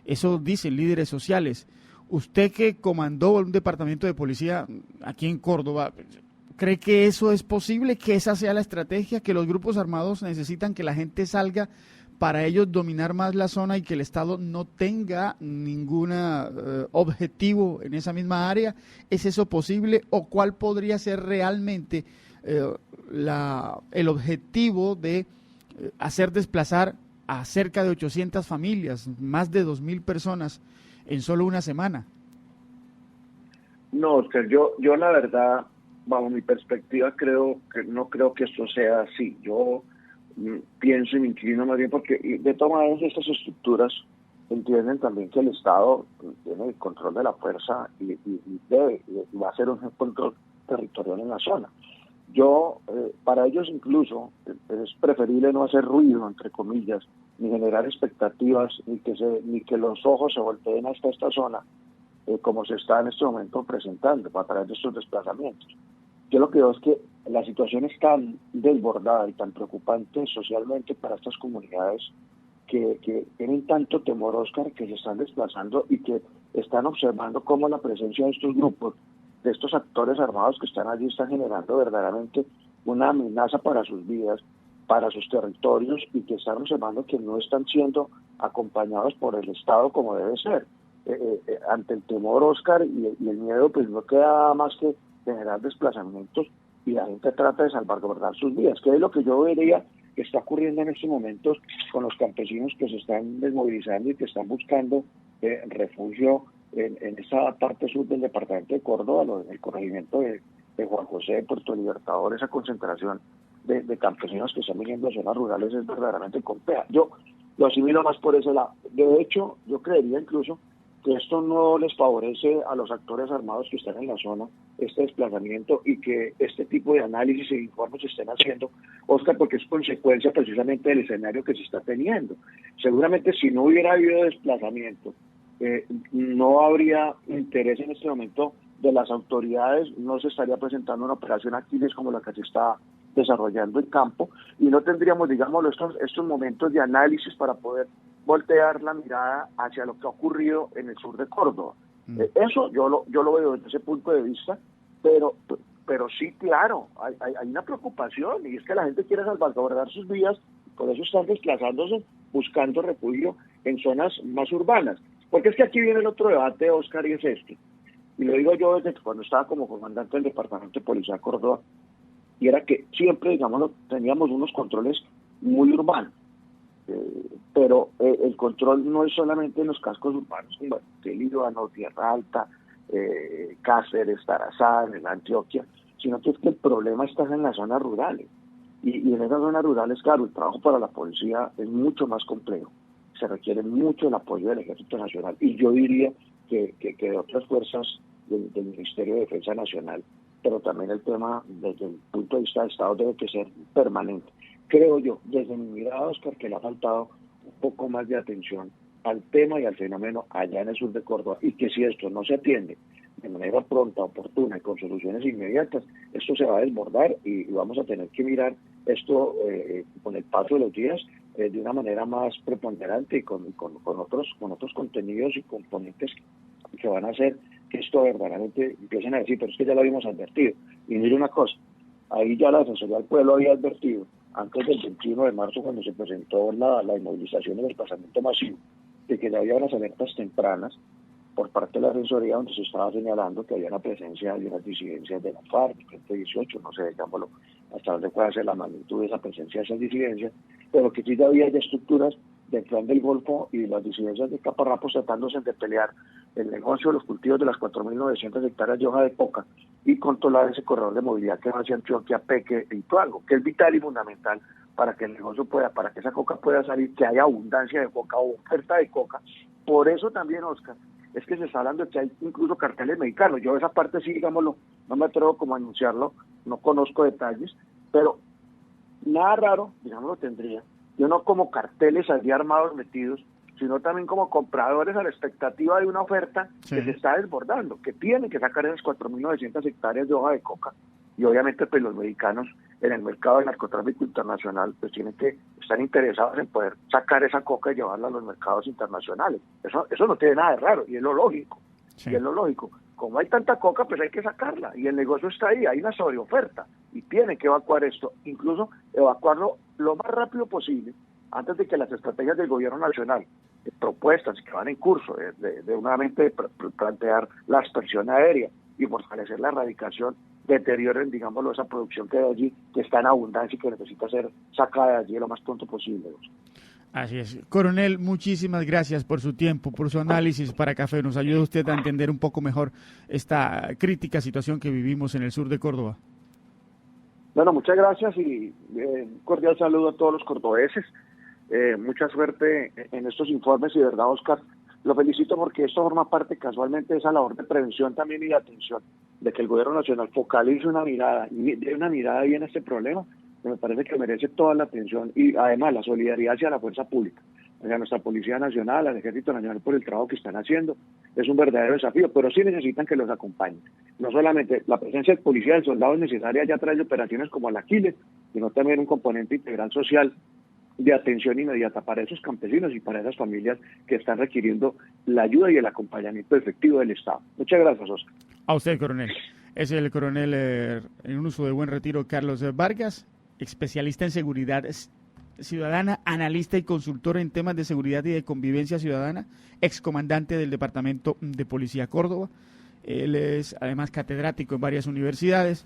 Eso dicen líderes sociales. Usted, que comandó un departamento de policía aquí en Córdoba, ¿cree que eso es posible, que esa sea la estrategia, que los grupos armados necesitan que la gente salga para ellos dominar más la zona y que el Estado no tenga ningún objetivo en esa misma área? ¿Es eso posible, o cuál podría ser realmente el objetivo de hacer desplazar a cerca de 800 familias, más de 2.000 personas en solo una semana? No, Oscar, yo la verdad, bajo mi perspectiva, no creo que esto sea así. Yo pienso y me inclino más bien porque de todas maneras estas estructuras entienden también que el Estado tiene el control de la fuerza y va a hacer un control territorial en la zona. Para ellos incluso es preferible no hacer ruido, entre comillas, ni generar expectativas, ni que los ojos se volteen hasta esta zona, como se está en este momento presentando a través de estos desplazamientos. Yo lo que veo es que la situación es tan desbordada y tan preocupante socialmente para estas comunidades que tienen tanto temor, Oscar, que se están desplazando y que están observando cómo la presencia de estos grupos, de estos actores armados que están allí, están generando verdaderamente una amenaza para sus vidas, para sus territorios, y que están observando que no están siendo acompañados por el Estado como debe ser. Ante el temor, Oscar, y el miedo, pues no queda más que generar desplazamientos, y la gente trata de salvaguardar sus vidas, que es lo que yo vería que está ocurriendo en estos momentos con los campesinos que se están desmovilizando y que están buscando refugio en esa parte sur del departamento de Córdoba, en el corregimiento de Juan José, de Puerto Libertador. Esa concentración de campesinos que están viniendo a zonas rurales es verdaderamente compleja. Yo lo asimilo más por ese lado. De hecho, yo creería incluso que esto no les favorece a los actores armados que están en la zona, este desplazamiento, y que este tipo de análisis e informes se estén haciendo, Oscar, porque es consecuencia precisamente del escenario que se está teniendo. Seguramente si no hubiera habido desplazamiento, no habría interés en este momento de las autoridades, no se estaría presentando una operación Aquiles como la que se está desarrollando en campo, y no tendríamos, digámoslo, estos momentos de análisis para poder voltear la mirada hacia lo que ha ocurrido en el sur de Córdoba. Eso yo lo veo desde ese punto de vista, pero sí, claro, hay una preocupación, y es que la gente quiere salvaguardar sus vidas, por eso están desplazándose, buscando refugio en zonas más urbanas. Porque es que aquí viene el otro debate, Oscar, y es este. Y lo digo yo desde cuando estaba como comandante del Departamento de Policía de Córdoba, y era que siempre, digamos, teníamos unos controles muy urbanos. Pero el control no es solamente en los cascos urbanos, como el Líbano, Tierra Alta, Cáceres, Tarazán, en Antioquia, sino que es que el problema está en las zonas rurales. Y en esas zonas rurales, claro, el trabajo para la policía es mucho más complejo. Se requiere mucho el apoyo del Ejército Nacional, y yo diría que de otras fuerzas del Ministerio de Defensa Nacional, pero también el tema desde el punto de vista de Estado debe que ser permanente. Creo yo, desde mi mirada, Oscar, que le ha faltado un poco más de atención al tema y al fenómeno allá en el sur de Córdoba, y que si esto no se atiende de manera pronta, oportuna y con soluciones inmediatas, esto se va a desbordar y vamos a tener que mirar esto con el paso de los días de una manera más preponderante y con otros contenidos y componentes que van a hacer que esto verdaderamente empiecen a decir, pero es que ya lo habíamos advertido. Y mire una cosa, ahí ya la Defensoría del Pueblo había advertido antes del 21 de marzo, cuando se presentó la inmovilización y el desplazamiento masivo, de que ya había unas alertas tempranas por parte de la Defensoría, donde se estaba señalando que había una presencia de unas disidencias de la FARC, Frente 18, no sé, digámoslo, hasta dónde puede ser la magnitud de esa presencia de esas disidencias, pero que sí ya había ya estructuras del Plan del Golfo y las disidencias de Caparrapos tratándose de pelear el negocio de los cultivos de las 4.900 hectáreas de hoja de coca y controlar ese corredor de movilidad que va hacia Antioquia, Peque y Ituango, que es vital y fundamental para que el negocio para que esa coca pueda salir, que haya abundancia de coca o oferta de coca. Por eso también, Oscar, es que se está hablando de que hay incluso carteles mexicanos. Yo esa parte sí, digámoslo, no me atrevo como a anunciarlo, no conozco detalles, pero nada raro, digámoslo, tendría. Yo no como carteles allí armados metidos, sino también como compradores a la expectativa de una oferta que se está desbordando, que tienen que sacar esas 4.900 hectáreas de hoja de coca, y obviamente pues los mexicanos en el mercado del narcotráfico internacional pues tienen que estar interesados en poder sacar esa coca y llevarla a los mercados internacionales. Eso no tiene nada de raro, y es lo lógico. Y es lo lógico. Como hay tanta coca, pues hay que sacarla, y el negocio está ahí, hay una sobreoferta, y tienen que evacuar esto, incluso evacuarlo lo más rápido posible, antes de que las estrategias del gobierno nacional, propuestas que van en curso, de nuevamente plantear la aspersión aérea y fortalecer la erradicación, deterioren, digámoslo, esa producción que hay allí, que está en abundancia y que necesita ser sacada de allí lo más pronto posible. Así es. Coronel, muchísimas gracias por su tiempo, por su análisis para Café. Nos ayuda usted a entender un poco mejor esta crítica situación que vivimos en el sur de Córdoba. Bueno, muchas gracias y cordial saludo a todos los cordobeses. Mucha suerte en estos informes y de verdad, Oscar, lo felicito porque esto forma parte casualmente de esa labor de prevención también y de atención, de que el gobierno nacional focalice una mirada y dé una mirada bien a este problema, que me parece que merece toda la atención y además la solidaridad hacia la fuerza pública, hacia nuestra Policía Nacional, al Ejército Nacional por el trabajo que están haciendo. Es un verdadero desafío, pero sí necesitan que los acompañen. No solamente la presencia del policía, del soldado es necesaria ya a través de operaciones como el Aquiles, sino también un componente integral social de atención inmediata para esos campesinos y para esas familias que están requiriendo la ayuda y el acompañamiento efectivo del Estado. Muchas gracias, Oscar. A usted, coronel. Es el coronel en uso de Buen Retiro, Carlos Vargas, especialista en seguridad ciudadana, analista y consultor en temas de seguridad y de convivencia ciudadana, excomandante del Departamento de Policía Córdoba. Él es además catedrático en varias universidades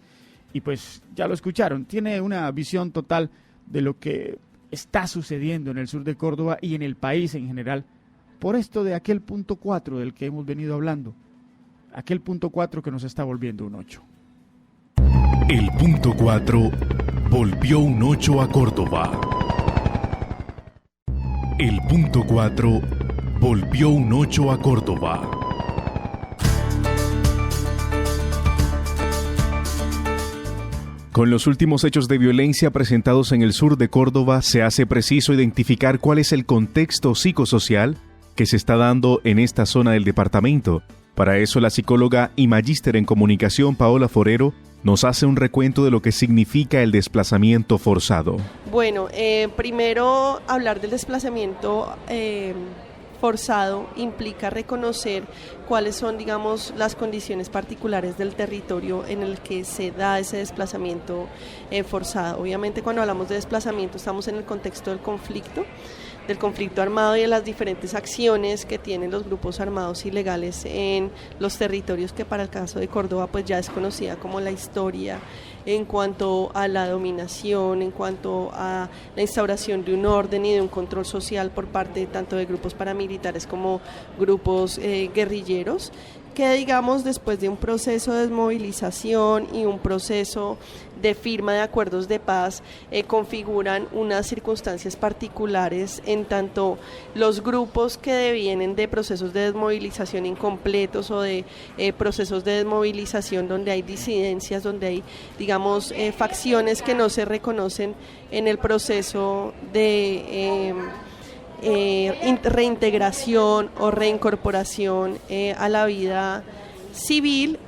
y pues ya lo escucharon, tiene una visión total de lo que está sucediendo en el sur de Córdoba y en el país en general, por esto de aquel punto 4 del que hemos venido hablando, aquel punto 4 que nos está volviendo un 8. El punto 4 volvió un 8 a Córdoba. El punto 4 volvió un 8 a Córdoba. Con los últimos hechos de violencia presentados en el sur de Córdoba, se hace preciso identificar cuál es el contexto psicosocial que se está dando en esta zona del departamento. Para eso, la psicóloga y magíster en comunicación Paola Forero nos hace un recuento de lo que significa el desplazamiento forzado. Bueno, primero hablar del desplazamiento forzado implica reconocer cuáles son, digamos, las condiciones particulares del territorio en el que se da ese desplazamiento forzado. Obviamente, cuando hablamos de desplazamiento estamos en el contexto del conflicto armado y de las diferentes acciones que tienen los grupos armados ilegales en los territorios, que para el caso de Córdoba pues ya es conocida como la historia en cuanto a la dominación, en cuanto a la instauración de un orden y de un control social por parte tanto de grupos paramilitares como grupos guerrilleros, que digamos después de un proceso de desmovilización y un proceso de firma de acuerdos de paz configuran unas circunstancias particulares en tanto los grupos que devienen de procesos de desmovilización incompletos o de procesos de desmovilización donde hay disidencias, donde hay digamos facciones que no se reconocen en el proceso de reintegración o reincorporación a la vida civil,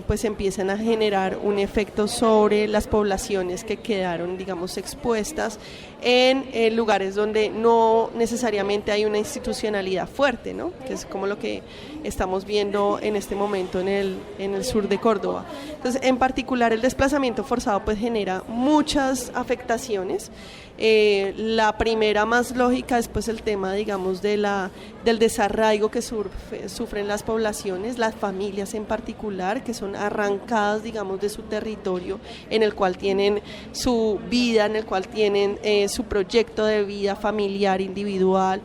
pues empiezan a generar un efecto sobre las poblaciones que quedaron, digamos, expuestas en lugares donde no necesariamente hay una institucionalidad fuerte, ¿no? Que es como lo que estamos viendo en este momento en el sur de Córdoba. Entonces, en particular, el desplazamiento forzado pues genera muchas afectaciones. La primera más lógica es pues el tema, digamos, del desarraigo que sufren las poblaciones, las familias en particular, que son arrancadas, digamos, de su territorio en el cual tienen su vida, en el cual tienen su proyecto de vida familiar, individual,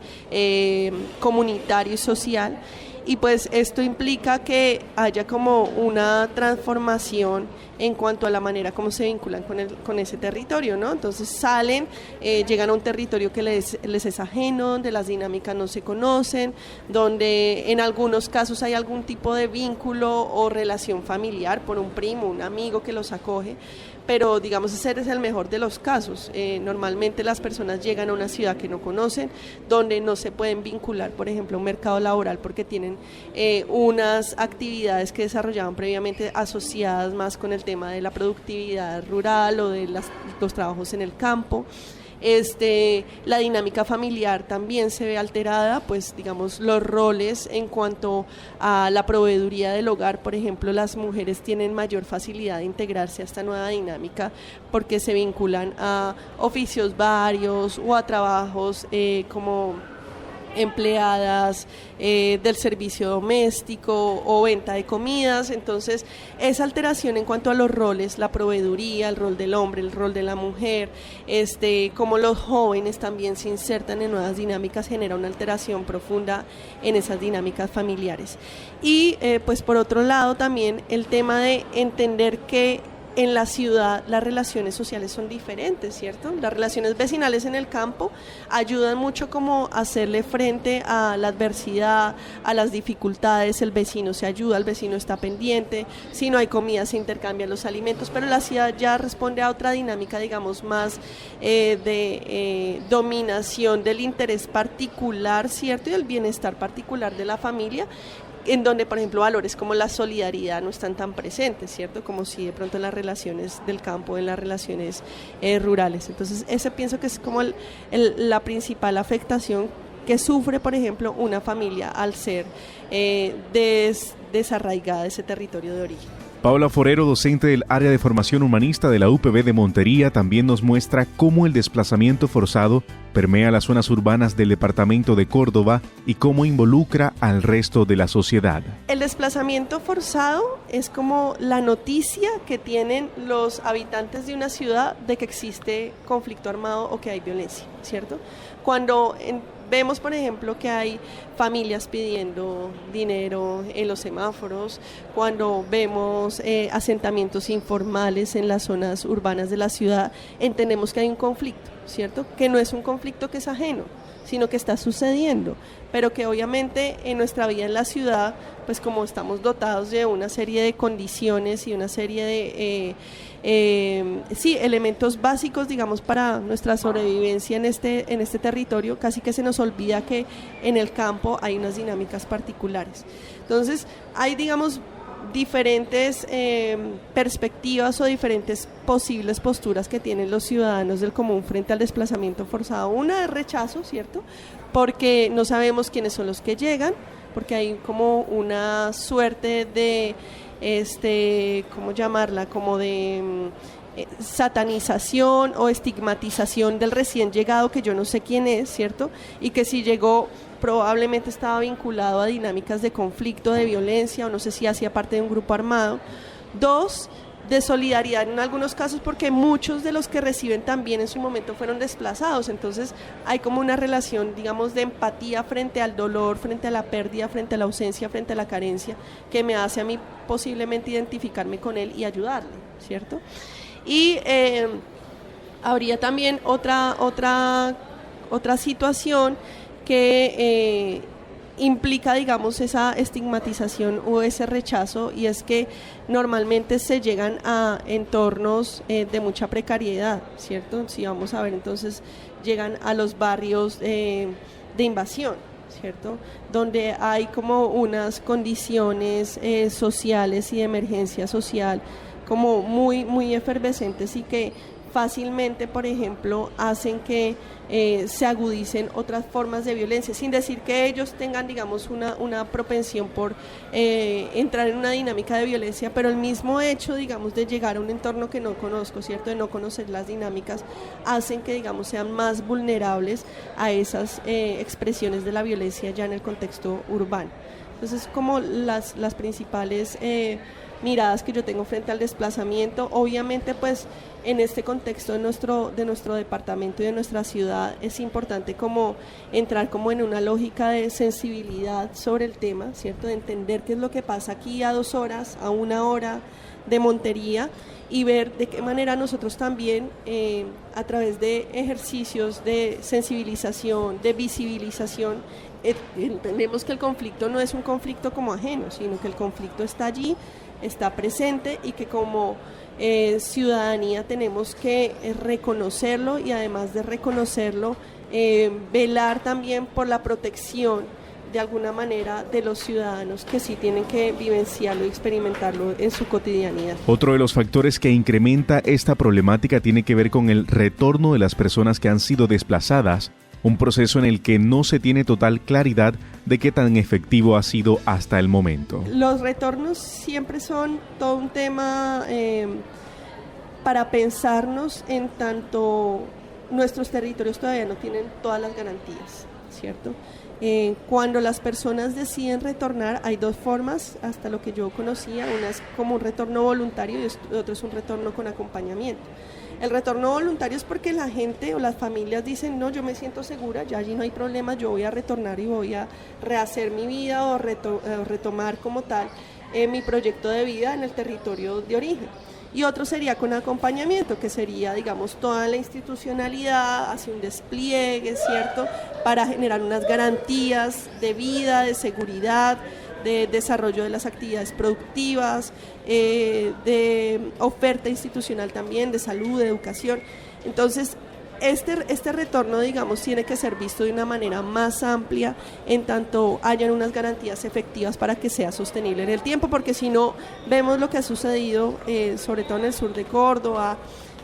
comunitario y social. Y pues esto implica que haya como una transformación en cuanto a la manera como se vinculan con ese territorio, ¿no? Entonces salen, llegan a un territorio que les es ajeno, donde las dinámicas no se conocen, donde en algunos casos hay algún tipo de vínculo o relación familiar por un primo, un amigo que los acoge, pero digamos ese es el mejor de los casos. Normalmente las personas llegan a una ciudad que no conocen, donde no se pueden vincular, por ejemplo, a un mercado laboral porque tienen unas actividades que desarrollaban previamente asociadas más con el tema de la productividad rural o de los trabajos en el campo. La dinámica familiar también se ve alterada, pues digamos los roles en cuanto a la proveeduría del hogar, por ejemplo, las mujeres tienen mayor facilidad de integrarse a esta nueva dinámica porque se vinculan a oficios varios o a trabajos como empleadas del servicio doméstico o venta de comidas. Entonces esa alteración en cuanto a los roles, la proveeduría, el rol del hombre, el rol de la mujer, como los jóvenes también se insertan en nuevas dinámicas, genera una alteración profunda en esas dinámicas familiares. Y pues por otro lado también el tema de entender que en la ciudad las relaciones sociales son diferentes, ¿cierto? Las relaciones vecinales en el campo ayudan mucho como a hacerle frente a la adversidad, a las dificultades, el vecino se ayuda, el vecino está pendiente, si no hay comida se intercambian los alimentos, pero la ciudad ya responde a otra dinámica, digamos, más de dominación del interés particular, ¿cierto? Y del bienestar particular de la familia, en donde, por ejemplo, valores como la solidaridad no están tan presentes, ¿cierto? Como si de pronto en las relaciones del campo, en las relaciones rurales. Entonces, ese pienso que es como la principal afectación que sufre, por ejemplo, una familia al ser desarraigada de ese territorio de origen. Paula Forero, docente del área de formación humanista de la UPB de Montería, también nos muestra cómo el desplazamiento forzado permea las zonas urbanas del departamento de Córdoba y cómo involucra al resto de la sociedad. El desplazamiento forzado es como la noticia que tienen los habitantes de una ciudad de que existe conflicto armado o que hay violencia, ¿cierto? Cuando vemos, por ejemplo, que hay familias pidiendo dinero en los semáforos, cuando vemos asentamientos informales en las zonas urbanas de la ciudad, entendemos que hay un conflicto, ¿cierto? Que no es un conflicto que es ajeno, sino que está sucediendo, pero que obviamente en nuestra vida en la ciudad, pues como estamos dotados de una serie de condiciones y una serie de elementos básicos, digamos, para nuestra sobrevivencia en este territorio, casi que se nos olvida que en el campo hay unas dinámicas particulares. Entonces, hay, digamos, diferentes perspectivas o diferentes posibles posturas que tienen los ciudadanos del común frente al desplazamiento forzado. Una es rechazo, ¿cierto? Porque no sabemos quiénes son los que llegan, porque hay como una suerte de ¿cómo llamarla? Como de satanización o estigmatización del recién llegado, que yo no sé quién es, ¿cierto? Y que si llegó probablemente estaba vinculado a dinámicas de conflicto, de violencia, o no sé si hacía parte de un grupo armado. 2, de solidaridad en algunos casos, porque muchos de los que reciben también en su momento fueron desplazados, entonces hay como una relación, digamos, de empatía frente al dolor, frente a la pérdida, frente a la ausencia, frente a la carencia, que me hace a mí posiblemente identificarme con él y ayudarle, ¿cierto? Y habría también otra situación que implica, digamos, esa estigmatización o ese rechazo, y es que normalmente se llegan a entornos de mucha precariedad, ¿cierto? Si vamos a ver, entonces llegan a los barrios de invasión, ¿cierto? Donde hay como unas condiciones sociales y de emergencia social como muy, muy efervescentes y que fácilmente, por ejemplo, hacen que se agudicen otras formas de violencia, sin decir que ellos tengan, digamos, una propensión por entrar en una dinámica de violencia, pero el mismo hecho, digamos, de llegar a un entorno que no conozco, ¿cierto?, de no conocer las dinámicas, hacen que, digamos, sean más vulnerables a esas expresiones de la violencia ya en el contexto urbano. Entonces, como las principales miradas que yo tengo frente al desplazamiento. Obviamente, pues en este contexto de nuestro departamento y de nuestra ciudad es importante como entrar como en una lógica de sensibilidad sobre el tema, ¿cierto? De entender qué es lo que pasa aquí a 2 horas, a 1 hora de Montería, y ver de qué manera nosotros también a través de ejercicios de sensibilización, de visibilización, entendemos que el conflicto no es un conflicto como ajeno, sino que el conflicto está allí, está presente, y que como ciudadanía tenemos que reconocerlo, y además de reconocerlo, velar también por la protección de alguna manera de los ciudadanos que sí tienen que vivenciarlo y experimentarlo en su cotidianidad. Otro de los factores que incrementa esta problemática tiene que ver con el retorno de las personas que han sido desplazadas, un proceso en el que no se tiene total claridad de qué tan efectivo ha sido hasta el momento. Los retornos siempre son todo un tema para pensarnos, en tanto nuestros territorios todavía no tienen todas las garantías, ¿cierto? Cuando las personas deciden retornar, hay 2 formas, hasta lo que yo conocía. Una es como un retorno voluntario y otro es un retorno con acompañamiento. El retorno voluntario es porque la gente o las familias dicen: no, yo me siento segura, ya allí no hay problema, yo voy a retornar y voy a rehacer mi vida o retomar como tal mi proyecto de vida en el territorio de origen. Y otro sería con acompañamiento, que sería, digamos, toda la institucionalidad hacia un despliegue, ¿cierto?, para generar unas garantías de vida, de seguridad, de desarrollo de las actividades productivas, de oferta institucional también, de salud, de educación. Entonces, este retorno, digamos, tiene que ser visto de una manera más amplia, en tanto hayan unas garantías efectivas para que sea sostenible en el tiempo, porque si no, vemos lo que ha sucedido, sobre todo en el sur de Córdoba,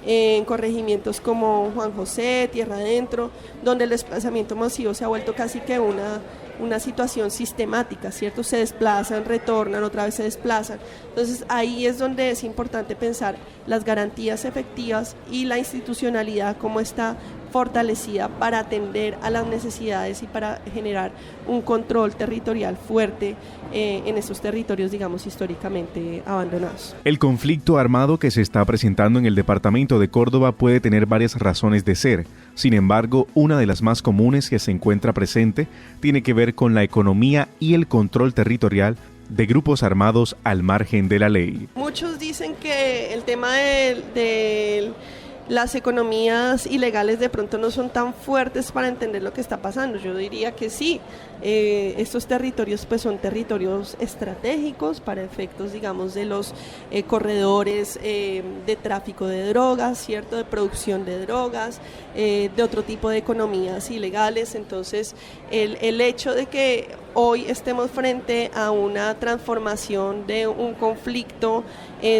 en corregimientos como Juan José, Tierra Adentro, donde el desplazamiento masivo se ha vuelto casi que una una situación sistemática, ¿cierto? Se desplazan, retornan, otra vez se desplazan. Entonces ahí es donde es importante pensar las garantías efectivas y la institucionalidad como está fortalecida para atender a las necesidades y para generar un control territorial fuerte en estos territorios, digamos, históricamente abandonados. El conflicto armado que se está presentando en el departamento de Córdoba puede tener varias razones de ser. Sin embargo, una de las más comunes que se encuentra presente tiene que ver con la economía y el control territorial de grupos armados al margen de la ley. Muchos dicen que el tema de las economías ilegales de pronto no son tan fuertes para entender lo que está pasando. Yo diría que sí. Estos territorios pues son territorios estratégicos para efectos, digamos, de los corredores de tráfico de drogas, ¿cierto? De producción de drogas, de otro tipo de economías ilegales. Entonces, el hecho de que hoy estemos frente a una transformación de un conflicto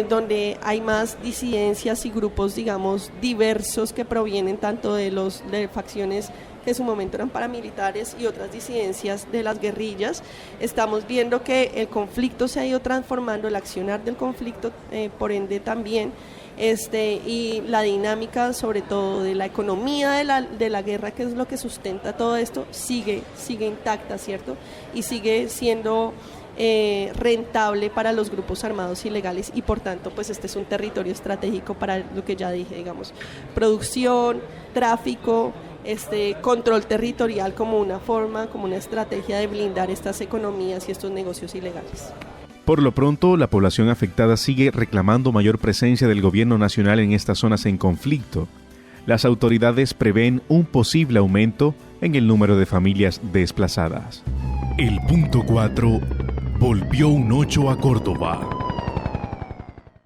donde hay más disidencias y grupos, digamos, diversos que provienen tanto de facciones que en su momento eran paramilitares y otras disidencias de las guerrillas. Estamos viendo que el conflicto se ha ido transformando, el accionar del conflicto, por ende también, y la dinámica sobre todo de la economía de la guerra, que es lo que sustenta todo esto, sigue intacta, ¿cierto? Y sigue siendo rentable para los grupos armados ilegales y por tanto pues este es un territorio estratégico para lo que ya dije, digamos, producción, tráfico, control territorial como una forma, como una estrategia de blindar estas economías y estos negocios ilegales. Por lo pronto, la población afectada sigue reclamando mayor presencia del gobierno nacional en estas zonas en conflicto. Las autoridades prevén un posible aumento en el número de familias desplazadas. El punto 4 volvió un 8 a Córdoba.